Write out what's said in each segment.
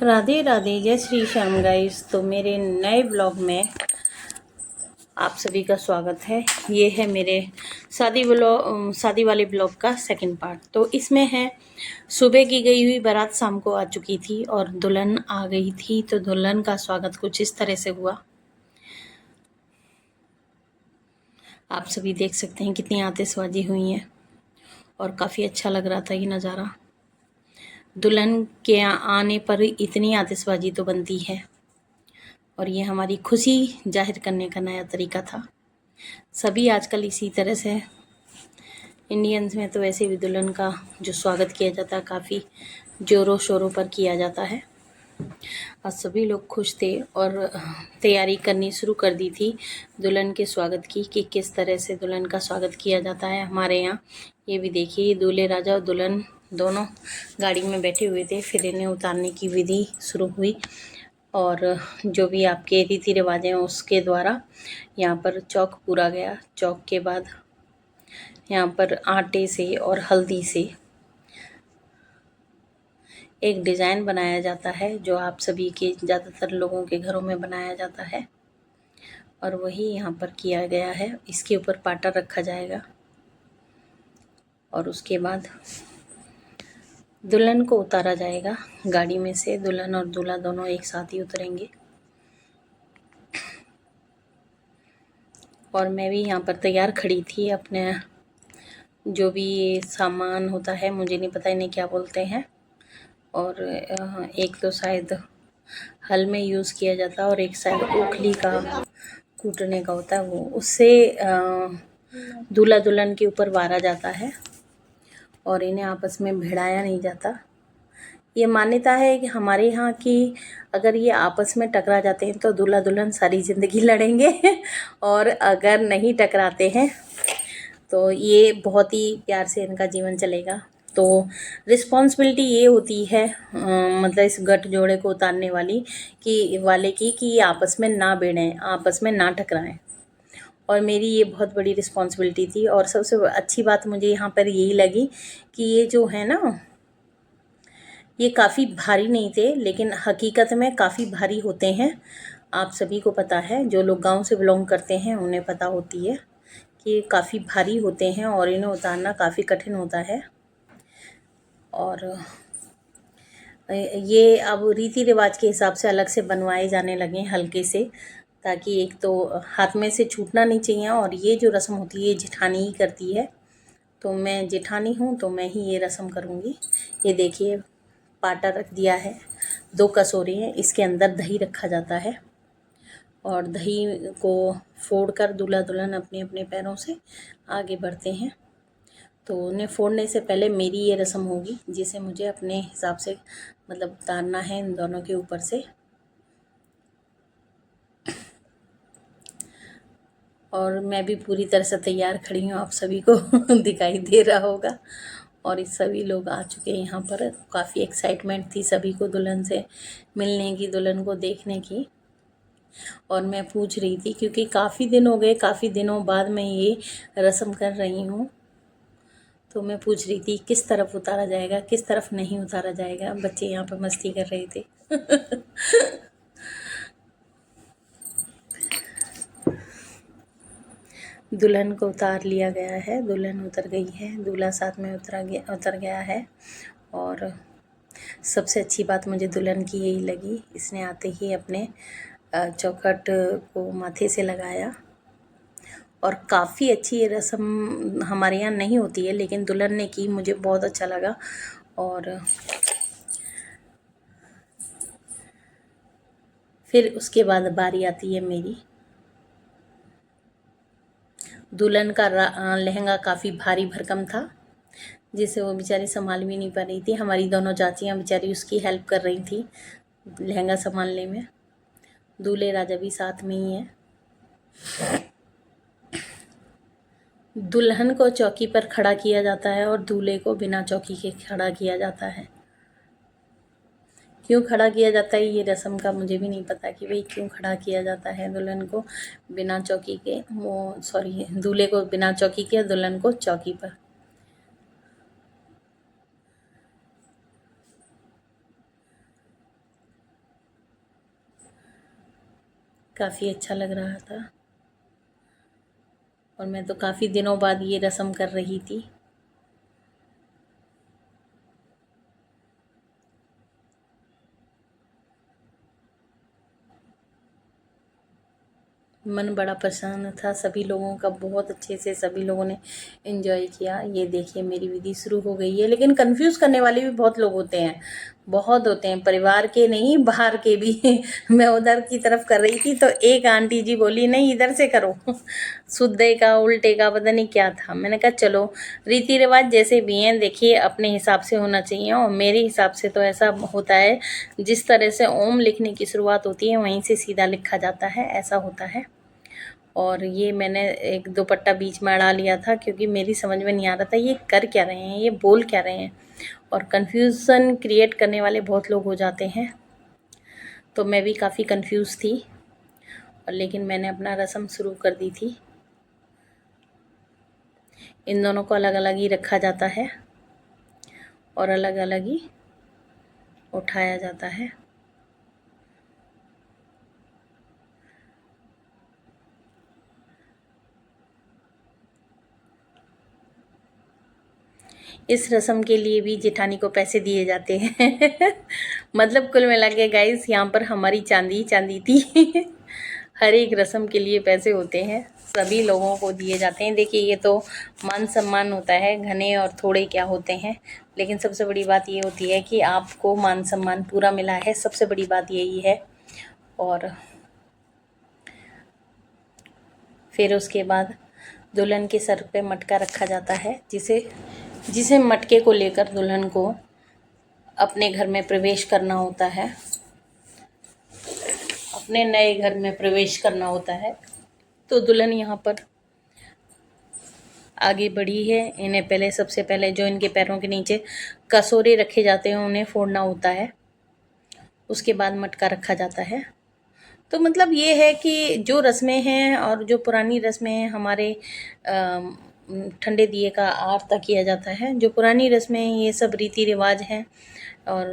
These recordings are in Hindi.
राधे राधे, जय श्री श्याम गाइस। तो मेरे नए ब्लॉग में आप सभी का स्वागत है। ये है मेरे शादी वाले ब्लॉग का सेकंड पार्ट। तो इसमें है सुबह की गई हुई बारात शाम को आ चुकी थी और दुल्हन आ गई थी। तो दुल्हन का स्वागत कुछ इस तरह से हुआ। आप सभी देख सकते हैं कितनी आतिशबाजी हुई है और काफ़ी अच्छा लग रहा था ये नज़ारा। दुल्हन के आने पर इतनी आतिशबाजी तो बनती है और ये हमारी खुशी जाहिर करने का नया तरीका था। सभी आजकल इसी तरह से, इंडियंस में तो वैसे भी दुल्हन का जो स्वागत किया जाता है काफ़ी ज़ोरों शोरों पर किया जाता है। और सभी लोग खुश थे और तैयारी करनी शुरू कर दी थी दुल्हन के स्वागत की कि किस तरह से दुल्हन का स्वागत किया जाता है हमारे यहाँ। ये भी देखिए, दूल्हे राजा और दुल्हन दोनों गाड़ी में बैठे हुए थे। फिर इन्हें उतारने की विधि शुरू हुई और जो भी आपके रीति रिवाज हैं उसके द्वारा यहाँ पर चौक पूरा गया। चौक के बाद यहाँ पर आटे से और हल्दी से एक डिज़ाइन बनाया जाता है जो आप सभी के ज़्यादातर लोगों के घरों में बनाया जाता है और वही यहाँ पर किया गया है। इसके ऊपर पाटा रखा जाएगा और उसके बाद दुल्हन को उतारा जाएगा गाड़ी में से। दुल्हन और दूल्हा दोनों एक साथ ही उतरेंगे और मैं भी यहाँ पर तैयार खड़ी थी। अपने जो भी ये सामान होता है, मुझे नहीं पता इन्हें क्या बोलते हैं, और एक तो शायद हल में यूज़ किया जाता है और एक शायद ओखली का कूटने का होता है, वो उससे दूल्हा दुल्हन के ऊपर वारा जाता है और इन्हें आपस में भिड़ाया नहीं जाता। ये मान्यता है कि हमारे यहाँ की अगर ये आपस में टकरा जाते हैं तो दूल्हा दुल्हन सारी ज़िंदगी लड़ेंगे और अगर नहीं टकराते हैं तो ये बहुत ही प्यार से इनका जीवन चलेगा। तो रिस्पॉन्सिबिलिटी ये होती है मतलब इस गठजोड़े को उतारने वाली कि ये आपस में ना भिड़ें, आपस में ना टकराएं। और मेरी ये बहुत बड़ी रिस्पॉन्सिबिलिटी थी। और सबसे अच्छी बात मुझे यहाँ पर यही लगी कि ये जो है ना, ये काफ़ी भारी नहीं थे, लेकिन हकीकत में काफ़ी भारी होते हैं। आप सभी को पता है, जो लोग गांव से बिलोंग करते हैं उन्हें पता होती है कि ये काफ़ी भारी होते हैं और इन्हें उतारना काफ़ी कठिन होता है। और ये अब रीति रिवाज के हिसाब से अलग से बनवाए जाने लगे हल्के से, ताकि एक तो हाथ में से छूटना नहीं चाहिए। और ये जो रस्म होती है ये जेठानी ही करती है, तो मैं जेठानी हूँ तो मैं ही ये रस्म करूँगी। ये देखिए, पाटा रख दिया है, 2 कटोरे हैं, इसके अंदर दही रखा जाता है और दही को फोड़कर दूल्हा दुल्हन अपने अपने पैरों से आगे बढ़ते हैं। तो उन्हें फोड़ने से पहले मेरी ये रस्म होगी जिसे मुझे अपने हिसाब से मतलब उतारना है इन दोनों के ऊपर से। और मैं भी पूरी तरह से तैयार खड़ी हूँ, आप सभी को दिखाई दे रहा होगा। और इस सभी लोग आ चुके हैं यहाँ पर। काफ़ी एक्साइटमेंट थी सभी को दुल्हन से मिलने की, दुल्हन को देखने की। और मैं पूछ रही थी क्योंकि काफ़ी दिन हो गए, काफ़ी दिनों बाद मैं ये रस्म कर रही हूँ, तो मैं पूछ रही थी किस तरफ उतारा जाएगा, किस तरफ नहीं उतारा जाएगा। बच्चे यहाँ पर मस्ती कर रहे थे। दुल्हन को उतार लिया गया है, दुल्हन उतर गई है, दूल्हा साथ में उतर गया है। और सबसे अच्छी बात मुझे दुल्हन की यही लगी, इसने आते ही अपने चौखट को माथे से लगाया। और काफ़ी अच्छी ये रस्म हमारे यहाँ नहीं होती है, लेकिन दुल्हन ने की, मुझे बहुत अच्छा लगा। और फिर उसके बाद बारी आती है मेरी। दुल्हन का लहंगा काफ़ी भारी भरकम था, जिसे वो बेचारी संभाल भी नहीं पा रही थी। हमारी दोनों चाचियाँ बेचारी उसकी हेल्प कर रही थी लहंगा संभालने में। दूल्हे राजा भी साथ में ही हैं। दुल्हन को चौकी पर खड़ा किया जाता है और दूल्हे को बिना चौकी के खड़ा किया जाता है। क्यों खड़ा किया जाता है ये रस्म का मुझे भी नहीं पता कि भाई क्यों खड़ा किया जाता है दुल्हन को बिना चौकी के, दूल्हे को बिना चौकी के, दुल्हन को चौकी पर। काफ़ी अच्छा लग रहा था और मैं तो काफ़ी दिनों बाद ये रस्म कर रही थी। मन बड़ा प्रसन्न था, सभी लोगों का बहुत अच्छे से सभी लोगों ने एंजॉय किया। ये देखिए मेरी विधि शुरू हो गई है, लेकिन कंफ्यूज करने वाले भी बहुत लोग होते हैं, बहुत होते हैं, परिवार के नहीं बाहर के भी। मैं उधर की तरफ कर रही थी तो एक आंटी जी बोली नहीं इधर से करो। शुद्धे का उल्टे का पता नहीं क्या था। मैंने कहा चलो रीति रिवाज जैसे भी हैं देखिए अपने हिसाब से होना चाहिए, और मेरे हिसाब से तो ऐसा होता है जिस तरह से ओम लिखने की शुरुआत होती है वहीं से सीधा लिखा जाता है, ऐसा होता है। और ये मैंने एक दुपट्टा बीच में अड़ा लिया था क्योंकि मेरी समझ में नहीं आ रहा था ये कर क्या रहे हैं, ये बोल क्या रहे हैं, और कन्फ्यूज़न क्रिएट करने वाले बहुत लोग हो जाते हैं। तो मैं भी काफ़ी कंफ्यूज थी, और लेकिन मैंने अपना रस्म शुरू कर दी थी। इन दोनों को अलग अलग ही रखा जाता है और अलग अलग ही उठाया जाता है। इस रस्म के लिए भी जेठानी को पैसे दिए जाते हैं। मतलब कुल मिला के गाइस यहाँ पर हमारी चांदी ही चांदी थी। हर एक रस्म के लिए पैसे होते हैं, सभी लोगों को दिए जाते हैं। देखिए ये तो मान सम्मान होता है, घने और थोड़े क्या होते हैं, लेकिन सबसे बड़ी बात ये होती है कि आपको मान सम्मान पूरा मिला है, सबसे बड़ी बात यही है। और फिर उसके बाद दुल्हन के सर पे मटका रखा जाता है, जिसे जिसे मटके को लेकर दुल्हन को अपने घर में प्रवेश करना होता है, अपने नए घर में प्रवेश करना होता है। तो दुल्हन यहाँ पर आगे बढ़ी है। इन्हें पहले सबसे पहले जो इनके पैरों के नीचे कसोरे रखे जाते हैं उन्हें फोड़ना होता है, उसके बाद मटका रखा जाता है। तो मतलब ये है कि जो रस्में हैं और जो पुरानी रस्में हैं, हमारे ठंडे दिए का आरता किया जाता है, जो पुरानी रस्में हैं ये सब रीति रिवाज हैं और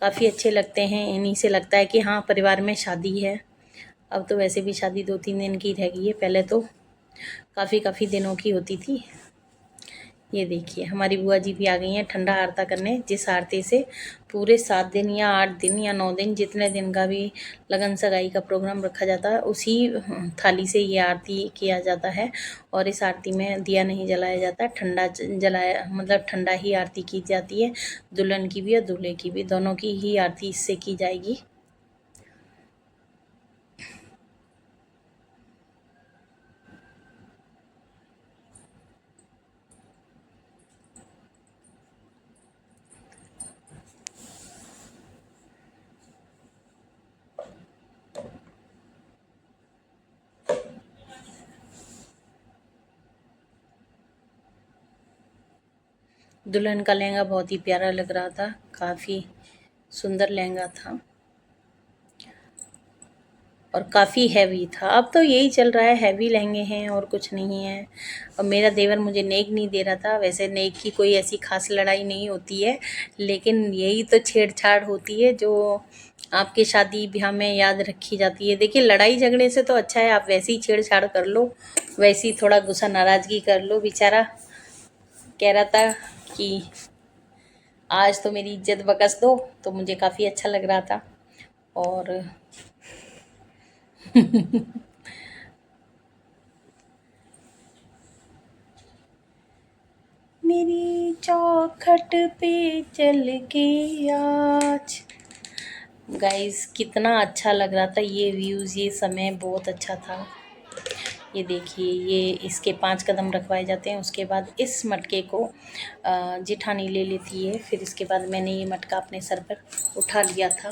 काफ़ी अच्छे लगते हैं। इन्हीं से लगता है कि हाँ परिवार में शादी है। अब तो वैसे भी शादी 2-3 दिन की रह गई है, पहले तो काफ़ी दिनों की होती थी। ये देखिए हमारी बुआ जी भी आ गई हैं ठंडा आरता करने, जिस आरती से पूरे 7 दिन या 8 दिन या 9 दिन जितने दिन का भी लगन सगाई का प्रोग्राम रखा जाता है उसी थाली से ये आरती किया जाता है। और इस आरती में दिया नहीं जलाया जाता, ठंडा जलाया मतलब ठंडा ही आरती की जाती है। दुल्हन की भी और दूल्हे की भी, दोनों की ही आरती इससे की जाएगी। दुल्हन का लहंगा बहुत ही प्यारा लग रहा था, काफ़ी सुंदर लहंगा था और काफ़ी हैवी था। अब तो यही चल रहा है, हैवी लहंगे हैं और कुछ नहीं है। और मेरा देवर मुझे नेक नहीं दे रहा था। वैसे नेक की कोई ऐसी खास लड़ाई नहीं होती है, लेकिन यही तो छेड़छाड़ होती है जो आपके शादी ब्याह में याद रखी जाती है। देखिए लड़ाई झगड़े से तो अच्छा है आप वैसे ही छेड़छाड़ कर लो, वैसे ही थोड़ा गुस्सा नाराज़गी कर लो। बेचारा कह रहा था कि आज तो मेरी इज्जत बख्श दो, तो मुझे काफ़ी अच्छा लग रहा था। और मेरी चौखट पे चल के आज। गाइस कितना अच्छा लग रहा था ये व्यूज़, ये समय बहुत अच्छा था। ये देखिए ये इसके 5 कदम रखवाए जाते हैं, उसके बाद इस मटके को जेठानी ले लेती है। फिर इसके बाद मैंने ये मटका अपने सर पर उठा लिया था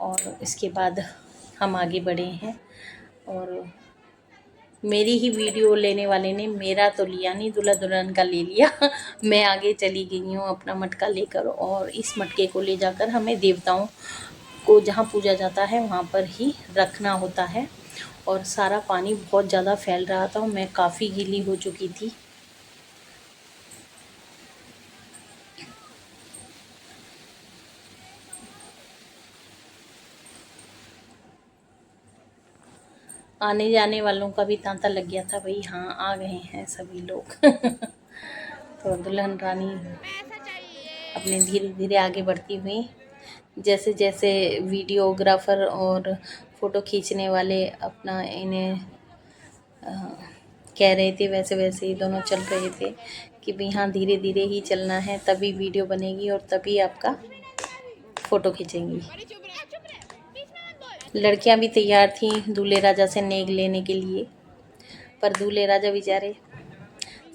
और इसके बाद हम आगे बढ़े हैं। और मेरी ही वीडियो लेने वाले ने मेरा तो लिया नहीं, दूल्हा दुल्हन का ले लिया। मैं आगे चली गई हूँ अपना मटका लेकर, और इस मटके को ले जाकर हमें देवताओं को जहाँ पूजा जाता है वहाँ पर ही रखना होता है। और सारा पानी बहुत ज़्यादा फैल रहा था और मैं काफ़ी गीली हो चुकी थी। आने जाने वालों का भी तांता लग गया था, भाई हाँ आ गए हैं सभी लोग। तो दुल्हन रानी अपने धीरे धीरे आगे बढ़ती हुई, जैसे जैसे वीडियोग्राफर और फ़ोटो खींचने वाले अपना इन्हें कह रहे थे, वैसे वैसे ही दोनों चल रहे थे कि भाई हाँ धीरे धीरे ही चलना है, तभी वीडियो बनेगी और तभी आपका फ़ोटो खींचेंगी। लड़कियां भी तैयार थीं दूल्हे राजा से नेक लेने के लिए, पर दूल्हे राजा बेचारे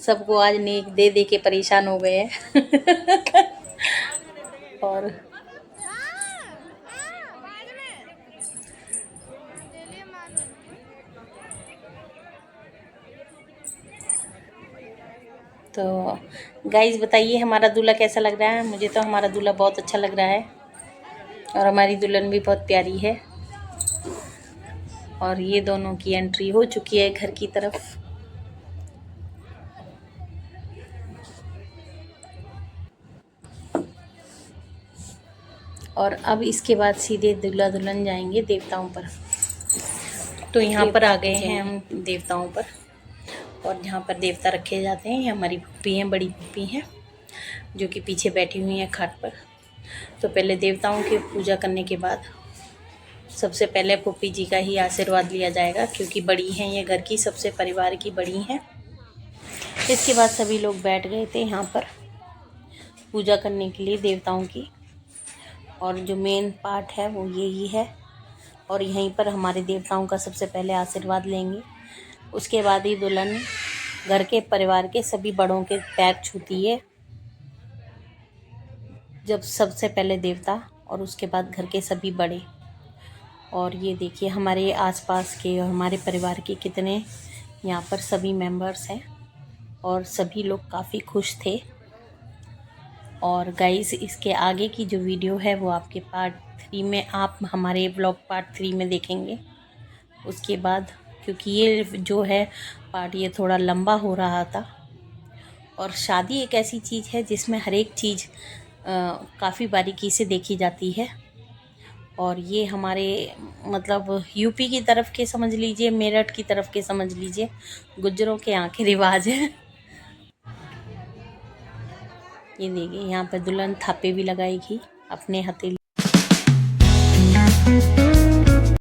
सबको आज नेक दे दे के परेशान हो गए हैं। और तो गाइस बताइए हमारा दूल्हा कैसा लग रहा है। मुझे तो हमारा दूल्हा बहुत अच्छा लग रहा है और हमारी दुल्हन भी बहुत प्यारी है। और ये दोनों की एंट्री हो चुकी है घर की तरफ। और अब इसके बाद सीधे दूल्हा दुल्हन जाएंगे देवताओं पर। तो यहाँ पर आ गए हैं हम देवताओं पर, और जहाँ पर देवता रखे जाते हैं, ये हमारी पुप्पी हैं, बड़ी पुप्पी हैं जो कि पीछे बैठी हुई हैं खाट पर। तो पहले देवताओं की पूजा करने के बाद सबसे पहले पुप्पी जी का ही आशीर्वाद लिया जाएगा, क्योंकि बड़ी हैं ये, घर की सबसे परिवार की बड़ी हैं। इसके बाद सभी लोग बैठ गए थे यहाँ पर पूजा करने के लिए देवताओं की, और जो मेन पार्ट है वो यही है। और यहीं पर हमारे देवताओं का सबसे पहले आशीर्वाद लेंगे, उसके बाद ही दुल्हन घर के परिवार के सभी बड़ों के पैर छूती है, जब सबसे पहले देवता और उसके बाद घर के सभी बड़े। और ये देखिए हमारे आसपास के और हमारे परिवार के कितने यहाँ पर सभी मेंबर्स हैं, और सभी लोग काफ़ी खुश थे। और गाइस इसके आगे की जो वीडियो है वो आपके पार्ट 3 में, आप हमारे ब्लॉग पार्ट 3 में देखेंगे। उसके बाद क्योंकि ये जो है पार्ट ये थोड़ा लंबा हो रहा था, और शादी एक ऐसी चीज़ है जिसमें हर एक चीज़ काफ़ी बारीकी से देखी जाती है। और ये हमारे मतलब यूपी की तरफ के समझ लीजिए, मेरठ की तरफ के समझ लीजिए, गुज्जरों के यहाँ के रिवाज है। ये देखिए यहाँ पर दुल्हन थापे भी लगाएगी अपने हथेली